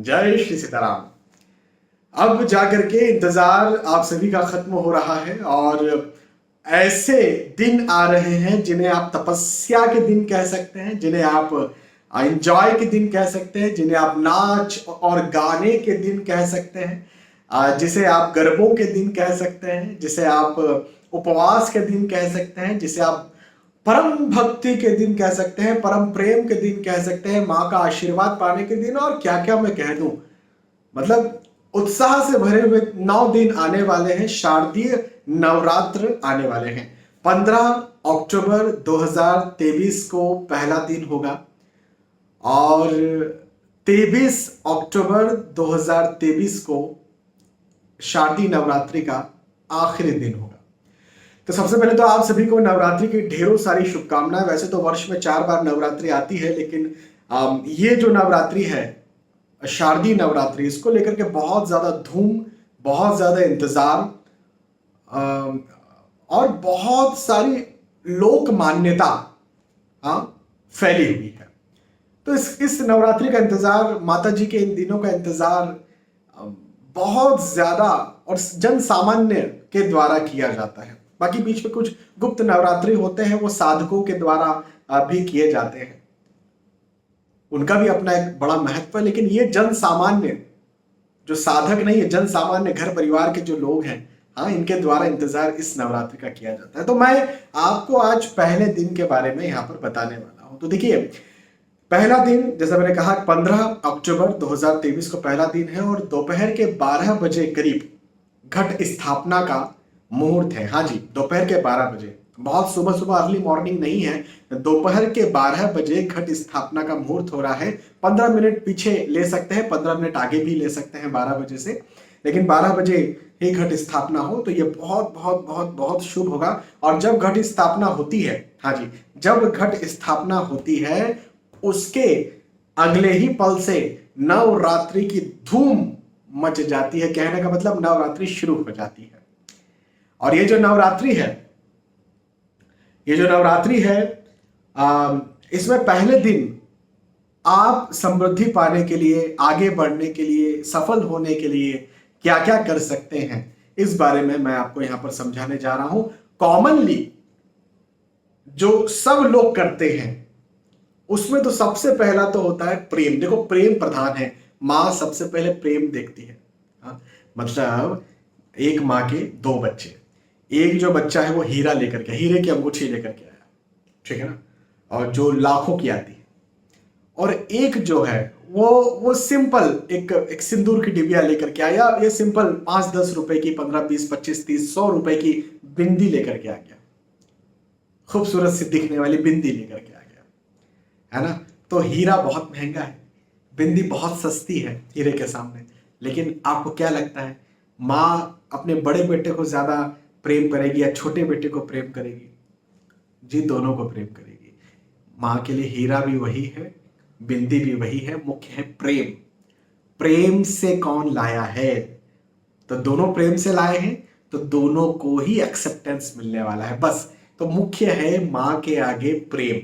जय श्री सीताराम। अब जाकर के इंतजार आप सभी का खत्म हो रहा है और ऐसे दिन आ रहे हैं जिन्हें आप तपस्या के दिन कह सकते हैं, जिन्हें आप एंजॉय के दिन कह सकते हैं, जिन्हें आप नाच और गाने के दिन कह सकते हैं, जिसे आप गरबों के दिन कह सकते हैं, जिसे आप उपवास के दिन कह सकते हैं, जिसे आप परम भक्ति के दिन कह सकते हैं, परम प्रेम के दिन कह सकते हैं, माँ का आशीर्वाद पाने के दिन और क्या क्या मैं कह दूं। मतलब उत्साह से भरे हुए 9 दिन आने वाले हैं। शारदीय नवरात्र आने वाले हैं। 15 अक्टूबर 2023 को पहला दिन होगा और 23 अक्टूबर 2023 को शारदीय नवरात्रि का आखिरी दिन होगा। तो सबसे पहले तो आप सभी को नवरात्रि की ढेरों सारी शुभकामनाएं। वैसे तो वर्ष में 4 बार नवरात्रि आती है, लेकिन ये जो नवरात्रि है शारदीय नवरात्रि, इसको लेकर के बहुत ज्यादा धूम, बहुत ज्यादा इंतजार और बहुत सारी लोक मान्यता फैली हुई है। तो इस नवरात्रि का इंतजार, माता जी के इन दिनों का इंतजार बहुत ज्यादा और जन सामान्य के द्वारा किया जाता है। बाकी बीच में कुछ गुप्त नवरात्रि होते हैं, वो साधकों के द्वारा भी किए जाते हैं, उनका भी अपना एक बड़ा महत्व है। लेकिन ये जन सामान्य, जो साधक नहीं है, जन सामान्य घर परिवार के जो लोग हैं, इनके द्वारा इंतजार इस नवरात्रि का किया जाता है। तो मैं आपको आज पहले दिन के बारे में यहाँ पर बताने वाला हूं। तो देखिए, पहला दिन जैसा मैंने कहा 15 अक्टूबर 2023 को पहला दिन है और दोपहर के 12 बजे करीब घट स्थापना का मुहूर्त है। हाँ जी, दोपहर के 12 बजे, बहुत सुबह सुबह अर्ली मॉर्निंग नहीं है। दोपहर के 12 बजे घट स्थापना का मुहूर्त हो रहा है। 15 मिनट पीछे ले सकते हैं, 15 मिनट आगे भी ले सकते हैं 12 बजे से, लेकिन 12 बजे ही घट स्थापना हो तो ये बहुत बहुत बहुत बहुत शुभ होगा। और जब घट स्थापना होती है, हाँ जी, जब घट स्थापना होती है उसके अगले ही पल से नवरात्रि की धूम मच जाती है। कहने का मतलब नवरात्रि शुरू हो जाती है। और ये जो नवरात्रि है, इसमें पहले दिन आप समृद्धि पाने के लिए, आगे बढ़ने के लिए, सफल होने के लिए क्या क्या कर सकते हैं, इस बारे में मैं आपको यहां पर समझाने जा रहा हूं। कॉमनली जो सब लोग करते हैं उसमें तो सबसे पहला तो होता है प्रेम। देखो, प्रेम प्रधान है। मां सबसे पहले प्रेम देखती है। मतलब एक मां के 2 बच्चे, एक जो बच्चा है वो हीरा लेकर के, हीरे की अंगूठी लेकर के आया, ठीक है ना, और जो लाखों की आती है। और एक जो है वो सिंपल एक सिंदूर की डिबिया लेकर के आया। ये सिंपल 5-10 रुपए की, 15, 20, 25, 30, 100 रुपए की बिंदी लेकर के आ गया। खूबसूरत सी दिखने वाली बिंदी लेकर के आ गया, है ना। तो हीरा बहुत महंगा है, बिंदी बहुत सस्ती है हीरे के सामने। लेकिन आपको क्या लगता है, माँ अपने बड़े बेटे को ज्यादा प्रेम करेगी या छोटे बेटे को प्रेम करेगी? जी, दोनों को प्रेम करेगी। माँ के लिए हीरा भी वही है, बिंदी भी वही है। मुख्य है प्रेम। प्रेम से कौन लाया है? तो दोनों प्रेम से लाए हैं, तो दोनों को ही एक्सेप्टेंस मिलने वाला है। बस, तो मुख्य है माँ के आगे प्रेम।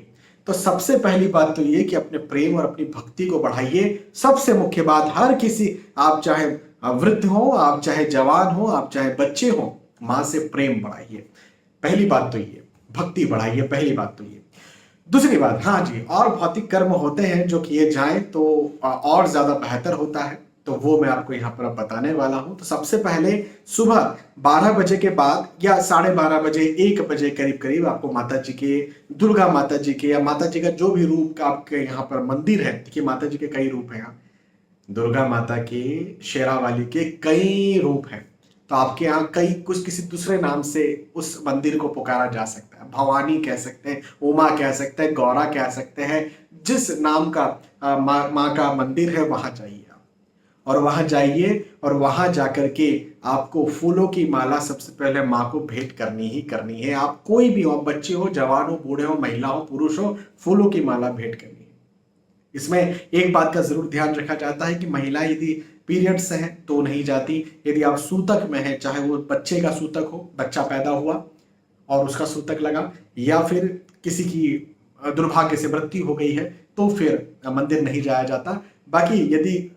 तो सबसे पहली बात तो ये कि अपने प्रेम और अपनी भक्ति को बढ़ाइए। सबसे मुख्य बात, हर किसी, आप चाहे वृद्ध हो, आप चाहे जवान हो, आप चाहे बच्चे हो, माँ से प्रेम बढ़ाइए। पहली बात तो ये, भक्ति बढ़ाइए, पहली बात तो ये। दूसरी बात, हाँ जी, और भौतिक कर्म होते हैं जो किए जाएं तो और ज्यादा बेहतर होता है, तो वो मैं आपको यहाँ पर अब बताने वाला हूं। तो सबसे पहले सुबह 12 बजे के बाद या 12:30 बजे, 1 बजे करीब करीब आपको माता जी के, दुर्गा माता जी के या माता जी का जो भी रूप का आपके यहाँ पर मंदिर है, देखिए माता जी के कई रूप हैं यहाँ, दुर्गा माता के, शेरावाली के कई रूप हैं। तो आपके यहाँ कई कुछ किसी दूसरे नाम से उस मंदिर को पुकारा जा सकता है। भवानी कह सकते हैं, उमा कह सकते हैं, गौरा कह सकते हैं। जिस नाम का माँ का मंदिर है वहां जाइए आप, और वहां जाइए और वहां जाकर के आपको फूलों की माला सबसे पहले माँ को भेंट करनी ही करनी है। आप कोई भी हो, बच्चे हो, जवान हो, बूढ़े हो, महिला हो, पुरुष हो, फूलों की माला भेंट करनी है। इसमें एक बात का जरूर ध्यान रखा जाता है कि महिला यदि पीरियड्स हैं तो नहीं जाती। यदि आप सूतक में है, चाहे वो बच्चे का सूतक हो, बच्चा पैदा हुआ और उसका सूतक लगा, या फिर किसी की दुर्भाग्य से मृत्यु हो गई है, तो फिर मंदिर नहीं जाया जाता। बाकी यदि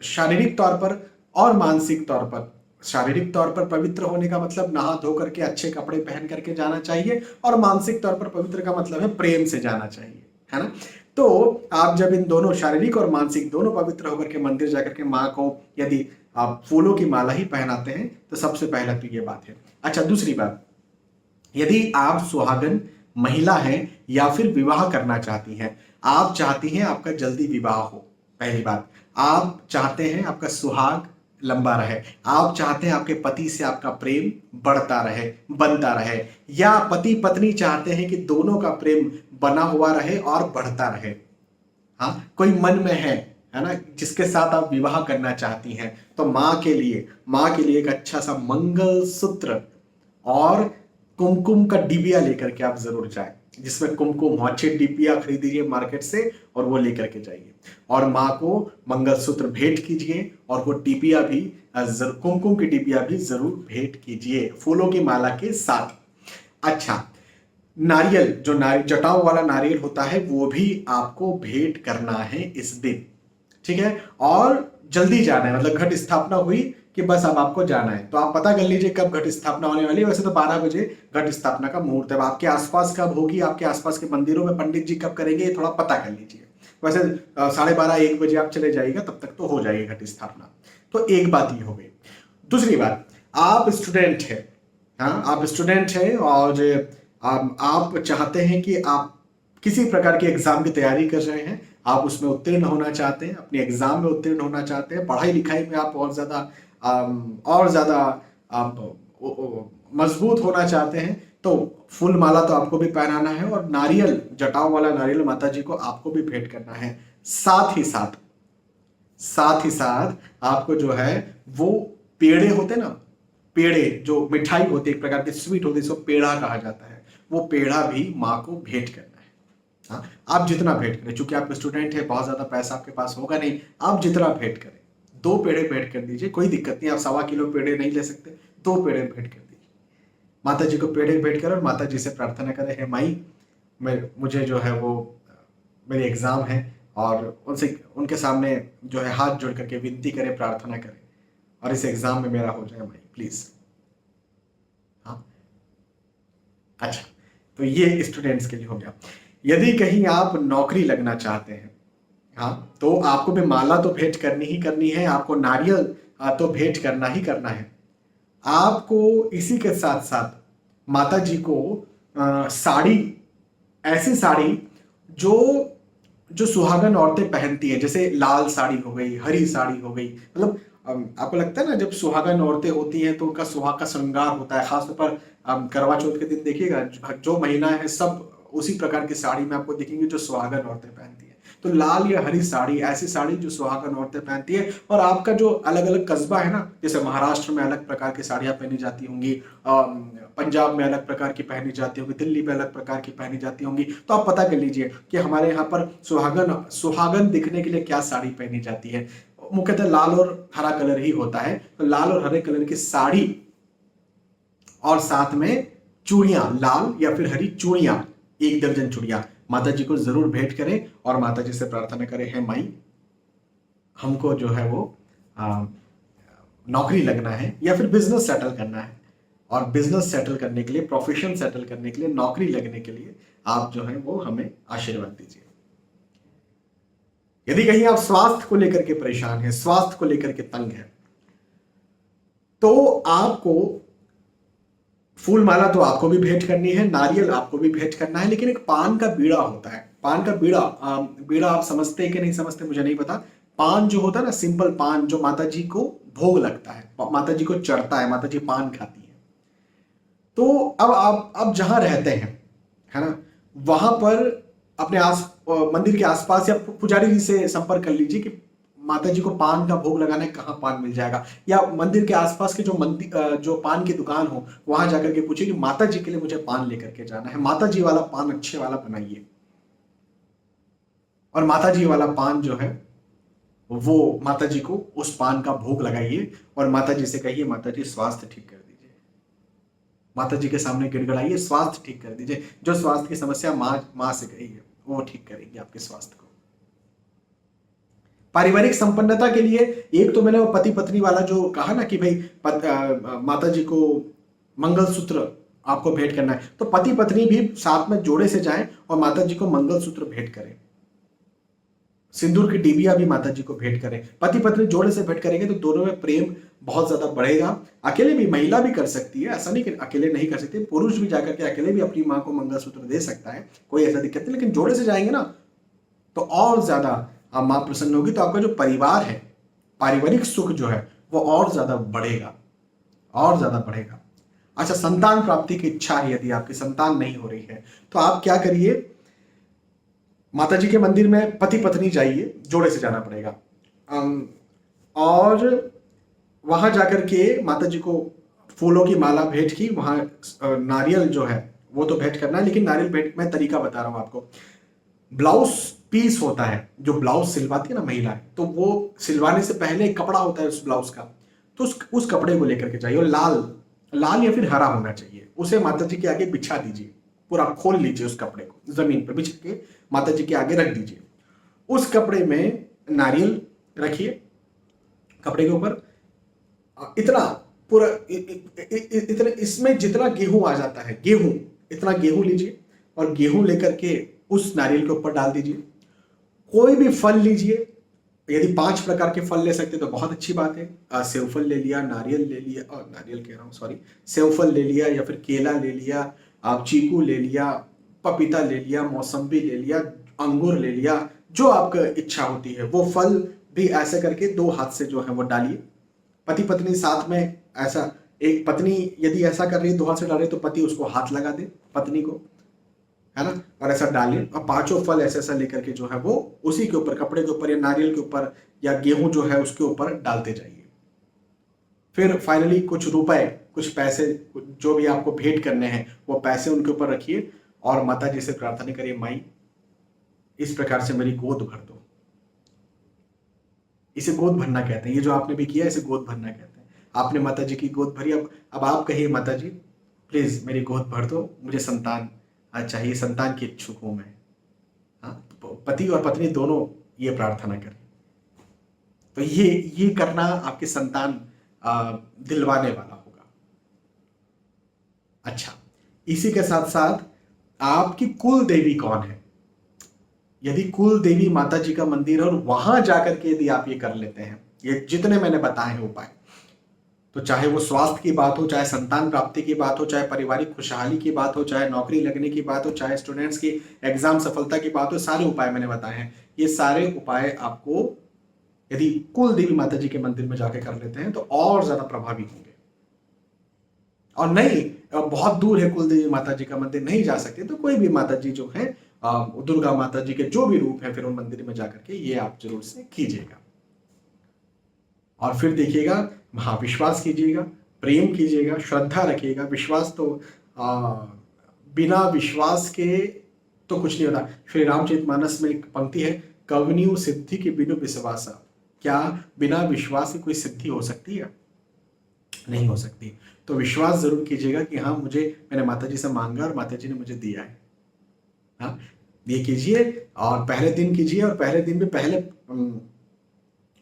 शारीरिक तौर पर और मानसिक तौर पर। शारीरिक तौर पर पवित्र होने का मतलब नहा धो करके अच्छे कपड़े पहन करके जाना चाहिए, और मानसिक तौर पर पवित्र का मतलब है प्रेम से जाना चाहिए, है ना। तो आप जब इन दोनों शारीरिक और मानसिक दोनों पवित्र होकर के मंदिर जाकर के माँ को यदि आप फूलों की माला ही पहनाते हैं तो सबसे पहला तो ये बात है। अच्छा, दूसरी बात, यदि आप सुहागन महिला हैं या फिर विवाह करना चाहती हैं, आप चाहती हैं आपका जल्दी विवाह हो, पहली बात, आप चाहते हैं आपका सुहाग लंबा रहे, आप चाहते हैं आपके पति से आपका प्रेम बढ़ता रहे, बनता रहे, या पति पत्नी चाहते हैं कि दोनों का प्रेम बना हुआ रहे और बढ़ता रहे, हाँ, कोई मन में है ना, जिसके साथ आप विवाह करना चाहती हैं, तो माँ के लिए एक अच्छा सा मंगल सूत्र और कुमकुम का डिबिया लेकर के आप जरूर जाएं, जिसमें कुमकुम हो, अच्छे डिबिया खरीद दीजिए मार्केट से और वो लेकर के जाइए, और माँ को मंगलसूत्र भेंट कीजिए, और वो डिबिया भी कुमकुम की डिबिया भी जरूर भेंट कीजिए फूलों की माला के साथ। अच्छा, नारियल, जो जटाओं वाला नारियल होता है वो भी आपको भेंट करना है इस दिन, ठीक है। और जल्दी जाना है, मतलब घट स्थापना हुई कि बस अब आपको जाना है, तो आप पता कर लीजिए कब घट स्थापना होने वाली है। वैसे तो 12 बजे घट स्थापना का मुहूर्त है, आपके आसपास कब होगी, आपके आसपास के मंदिरों में पंडित जी कब करेंगे, ये थोड़ा पता कर लीजिए। वैसे 12:30 1 बजे आप चले जाइएगा, तब तक तो हो जाएगी घट स्थापना। तो एक बात ये हो गई। दूसरी बात, आप स्टूडेंट हैं, हाँ, आप स्टूडेंट हैं और आप चाहते हैं कि आप किसी प्रकार के एग्जाम की तैयारी कर रहे हैं, आप उसमें उत्तीर्ण होना चाहते हैं, अपने एग्जाम में उत्तीर्ण होना चाहते हैं, पढ़ाई लिखाई में आप और ज्यादा आप मजबूत होना चाहते हैं, तो फूल माला तो आपको भी पहनाना है, और नारियल, जटाओं वाला नारियल माता जी को आपको भी भेंट करना है। साथ ही साथ आपको जो है वो पेड़े होते ना, पेड़े जो मिठाई होती है, एक प्रकार की स्वीट होती है, इसको पेड़ा कहा जाता है, वो पेड़ा भी माँ को भेंट करना है। हाँ, आप जितना भेंट करें, चूंकि आप स्टूडेंट है, बहुत ज्यादा पैसा आपके पास होगा नहीं, आप जितना भेंट करें, 2 पेड़े भेंट कर दीजिए, कोई दिक्कत नहीं, आप 1.25 किलो पेड़े नहीं ले सकते, 2 पेड़े भेंट कर दीजिए, माता जी को पेड़े भेंट करें, और माता जी से प्रार्थना करें, हे माई, मुझे जो है वो मेरे एग्जाम है, और उनके सामने जो है हाथ जोड़ करके विनती करें, प्रार्थना करें, और इस एग्जाम में मेरा हो जाए माई, प्लीज। हाँ, अच्छा, तो ये स्टूडेंट्स के लिए हो गया। यदि कहीं आप नौकरी लगना चाहते हैं, हाँ, तो आपको भी माला तो भेंट करनी ही करनी है, आपको नारियल तो भेंट करना ही करना है। आपको इसी के साथ साथ माता जी को साड़ी, ऐसी साड़ी जो जो सुहागन औरतें पहनती हैं, जैसे लाल साड़ी हो गई, हरी साड़ी हो गई, मतलब आपको लगता है ना, जब सुहागन औरतें होती हैं तो उनका सुहाग का श्रृंगार होता है, खासतौर पर करवा चौथ के दिन देखिएगा, जो महिला है सब उसी प्रकार की साड़ी में आपको दिखेंगी जो सुहागन औरतें पहनती है। तो लाल या हरी साड़ी, ऐसी साड़ी जो सुहागन औरतें पहनती है, और आपका जो अलग अलग कस्बा है ना, जैसे महाराष्ट्र में अलग प्रकार की साड़ियां पहनी जाती होंगी, पंजाब में अलग प्रकार की पहनी जाती होंगी, दिल्ली में अलग प्रकार की पहनी जाती होंगी, तो आप पता कर लीजिए कि हमारे यहाँ पर सुहागन दिखने के लिए क्या साड़ी पहनी जाती है। मुख्यतः लाल और हरा कलर ही होता है, तो लाल और हरे कलर की साड़ी और साथ में चूड़ियां, लाल या फिर हरी चूड़ियां, 1 दर्जन चूड़ियां माता जी को जरूर भेंट करें, और माता जी से प्रार्थना करें, हे माई, हमको जो है वो नौकरी लगना है या फिर बिजनेस सेटल करना है, और बिजनेस सेटल करने के लिए, प्रोफेशन सेटल करने के लिए, नौकरी लगने के लिए आप जो है वो हमें आशीर्वाद दीजिए। यदि कहीं आप स्वास्थ्य को लेकर के परेशान हैं, स्वास्थ्य को लेकर के तंग हैं, तो आपको फूल माला तो आपको भी भेंट करनी है, नारियल आपको भी भेंट करना है, लेकिन एक पान का बीड़ा होता है, पान का बीड़ा, बीड़ा आप समझते हैं कि नहीं समझते मुझे नहीं पता। पान जो होता है ना, सिंपल पान जो माता जी को भोग लगता है, माता जी को चढ़ता है, माता जी पान खाती है। तो अब आप जहां रहते हैं, है ना, वहां पर अपने मंदिर के आसपास या पुजारी जी से संपर्क कर लीजिए कि माता जी को पान का भोग लगाना है, कहाँ पान मिल जाएगा, या मंदिर के आसपास के जो मंदिर जो पान की दुकान हो, वहां जाकर के पूछिए कि माता जी के लिए मुझे पान लेकर के जाना है, माता जी वाला पान अच्छे वाला बनाइए, और माता जी वाला पान जो है वो माता जी को उस पान का भोग लगाइए, और माता जी से कहिए, माता जी स्वास्थ्य ठीक कर दीजिए, माता जी के सामने गिड़गिड़ाइए, स्वास्थ्य ठीक कर दीजिए, जो स्वास्थ्य की समस्या माँ से कही है वो ठीक करेगी आपके स्वास्थ्य को। पारिवारिक संपन्नता के लिए एक तो मैंने वो पति पत्नी वाला जो कहा ना कि भाई माता जी को मंगलसूत्र आपको भेंट करना है, तो पति पत्नी भी साथ में जोड़े से जाएं और माता जी को मंगलसूत्र भेंट करें, सिंदूर की डिबिया भी माता जी को भेंट करें। पति पत्नी जोड़े से भेंट करेंगे तो दोनों में प्रेम बहुत ज्यादा बढ़ेगा। अकेले भी महिला भी कर सकती है, ऐसा नहीं कि अकेले नहीं कर सकती, पुरुष भी जाकर के अकेले भी अपनी माँ को मंगलसूत्र दे सकता है, कोई ऐसा दिक्कत नहीं, लेकिन जोड़े से जाएंगे ना तो और ज्यादा माँ प्रसन्न होगी, तो आपका जो परिवार है, पारिवारिक सुख जो है वो और ज्यादा बढ़ेगा, और ज्यादा बढ़ेगा। अच्छा, संतान प्राप्ति की इच्छा है, यदि आपकी संतान नहीं हो रही है तो आप क्या करिए, माता जी के मंदिर में पति पत्नी जाइए, जोड़े से जाना पड़ेगा, और वहां जाकर के माता जी को फूलों की माला भेंट की, वहां नारियल जो है वो तो भेंट करना है, लेकिन नारियल भेंट मैं तरीका बता रहा हूं आपको। ब्लाउज पीस होता है, जो ब्लाउज सिलवाती है ना महिला, तो वो सिलवाने से पहले एक कपड़ा होता है उस ब्लाउज का, तो उस कपड़े को लेकर के जाइए, और लाल या फिर हरा होना चाहिए, उसे माता जी के आगे बिछा दीजिए, पूरा खोल लीजिए उस कपड़े को, जमीन पर बिछा के माता जी के आगे रख दीजिए। उस कपड़े में नारियल रखिए, कपड़े के ऊपर इतना पूरा इतना, इसमें जितना गेहूं आ जाता है, गेहूं, इतना गेहूं लीजिए और गेहूं लेकर के उस नारियल के ऊपर डाल दीजिए। कोई भी फल लीजिए, यदि 5 प्रकार के फल ले सकते तो बहुत अच्छी बात है। सेवफल ले लिया, नारियल ले लिया, और नारियल कह रहा हूँ सॉरी, सेवफल ले लिया, या फिर केला ले लिया, आप चीकू ले लिया, पपीता ले लिया, मौसम्बी ले लिया, अंगूर ले लिया, जो आपका इच्छा होती है वो फल भी ऐसे करके 2 हाथ से जो है वो डालिए। पति पत्नी साथ में, ऐसा एक पत्नी यदि ऐसा कर रही है 2 हाथ से डाल रही है तो पति उसको हाथ लगा दे पत्नी को, है ना, और ऐसा डालिए, और 5 फल ऐसा ऐसा लेकर के जो है वो उसी के ऊपर, कपड़े के ऊपर या नारियल के ऊपर या गेहूं जो है उसके ऊपर डालते जाइए। फिर फाइनली कुछ रुपए, कुछ पैसे, जो भी आपको भेंट करने हैं वो पैसे उनके ऊपर रखिए, और माता जी से प्रार्थना करिए, माई इस प्रकार से मेरी गोद भर दो। इसे गोद भरना कहते हैं, ये जो आपने भी किया इसे गोद भरना कहते हैं। आपने माता जी की गोद भरी, अब आप कहिए, माता जी प्लीज मेरी गोद भर दो, मुझे संतान चाहिए, संतान की इच्छुक हूं मैं। हाँ, पति और पत्नी दोनों ये प्रार्थना करें, तो ये करना आपके संतान दिलवाने वाला होगा। अच्छा, इसी के साथ साथ आपकी कुल देवी कौन है, यदि कुल देवी माता जी का मंदिर है और वहां जाकर के यदि आप ये कर लेते हैं, ये जितने मैंने बताए हैं उपाय, तो चाहे वो स्वास्थ्य की बात हो, चाहे संतान प्राप्ति की बात हो, चाहे पारिवारिक खुशहाली की बात हो, चाहे नौकरी लगने की बात हो, चाहे स्टूडेंट्स की एग्जाम सफलता की बात हो, सारे उपाय मैंने बताए हैं। ये सारे उपाय आपको यदि कुल देवी माता जी के मंदिर में जाके कर लेते हैं तो और ज्यादा प्रभावी होंगे। और नहीं, बहुत दूर है कुल देवी माता जी का मंदिर, नहीं जा सकते, तो कोई भी माता जी जो है, दुर्गा माता जी के जो भी रूप है, फिर उन मंदिर में जाकर के ये आप जरूर से कीजिएगा। और फिर देखिएगा, हाँ, विश्वास कीजिएगा, प्रेम कीजिएगा, श्रद्धा रखिएगा। विश्वास तो बिना विश्वास के तो कुछ नहीं होता। श्री रामचरितमानस में एक पंक्ति है, कवनियु सिद्धि के बिनु विश्वासा। क्या बिना विश्वास की कोई सिद्धि हो सकती है? नहीं हो सकती। तो विश्वास जरूर कीजिएगा कि हाँ, मैंने माता जी से मांगा और माता जी ने मुझे दिया है। हाँ, ये कीजिए, और पहले दिन कीजिए, और पहले दिन में पहले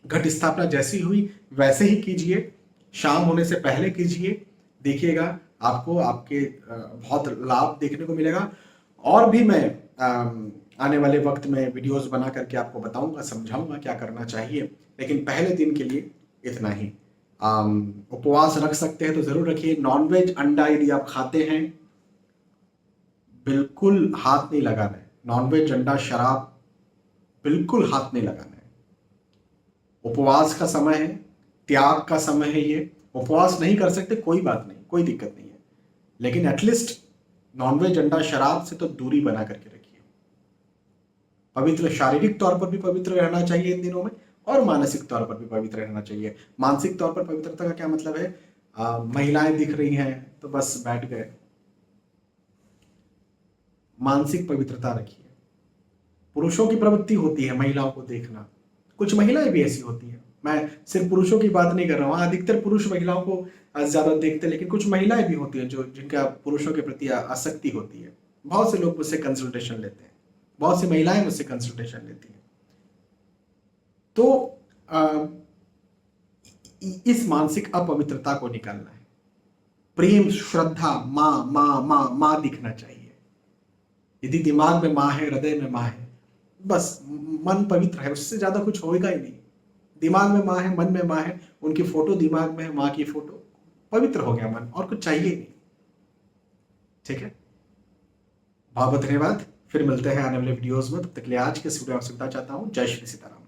घट स्थापना जैसी हुई वैसे ही कीजिए, शाम होने से पहले कीजिए। देखिएगा आपको आपके बहुत लाभ देखने को मिलेगा। और भी मैं आने वाले वक्त में वीडियोस बना करके आपको बताऊंगा, समझाऊंगा क्या करना चाहिए, लेकिन पहले दिन के लिए इतना ही। उपवास रख सकते हैं तो जरूर रखिए। नॉनवेज, अंडा यदि आप खाते हैं, बिल्कुल हाथ नहीं लगाना है। नॉनवेज, अंडा, शराब बिल्कुल हाथ नहीं लगाना है। उपवास का समय है, त्याग का समय है ये। उपवास नहीं कर सकते, कोई बात नहीं, कोई दिक्कत नहीं है, लेकिन एटलीस्ट नॉनवेज, अंडा, शराब से तो दूरी बना करके रखिए। पवित्र, शारीरिक तौर पर भी पवित्र रहना चाहिए इन दिनों में, और मानसिक तौर पर भी पवित्र रहना चाहिए। मानसिक तौर पर पवित्रता का क्या मतलब है? महिलाएं दिख रही हैं तो बस बैठ गए। मानसिक पवित्रता रखिए। पुरुषों की प्रवृत्ति होती है महिलाओं को देखना, कुछ महिलाएं भी ऐसी होती हैं, मैं सिर्फ पुरुषों की बात नहीं कर रहा हूँ, अधिकतर पुरुष महिलाओं को ज्यादा देखते हैं, लेकिन कुछ महिलाएं भी होती हैं जो जिनका पुरुषों के प्रति आसक्ति होती है। बहुत से लोग मुझसे कंसल्टेशन लेते हैं, बहुत सी महिलाएं मुझसे कंसल्टेशन लेती हैं। तो इस मानसिक अपवित्रता को निकालना है। प्रेम, श्रद्धा, माँ माँ माँ माँ दिखना चाहिए। यदि दिमाग में माँ है, हृदय में माँ है, बस मन पवित्र है, उससे ज्यादा कुछ होएगा ही नहीं। दिमाग में माँ है, मन में माँ है, उनकी फोटो दिमाग में है, माँ की फोटो, पवित्र हो गया मन, और कुछ चाहिए ही नहीं। ठीक है, बहुत बहुत धन्यवाद। फिर मिलते हैं आने वाले वीडियोस में, तब तक के लिए आज के वीडियो में सुनना चाहता हूँ। जय श्री सीताराम।